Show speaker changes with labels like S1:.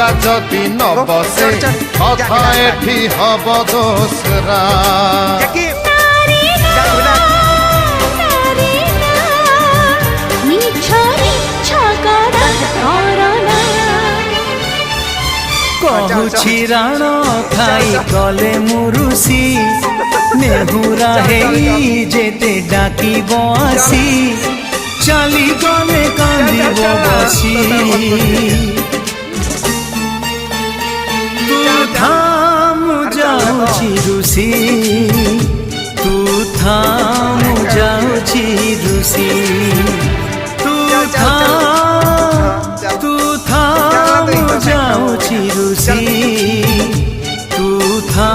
S1: ঝগড়া যদি ন বসে কথা এঠি হব দোসরা
S2: কহুছি রাণ খাই গলে মুরুষি নেহুরা হেই যেতে ডাকিব আসি চালি গলে কান্দিব বসি তু ধাম যাউছি রুষি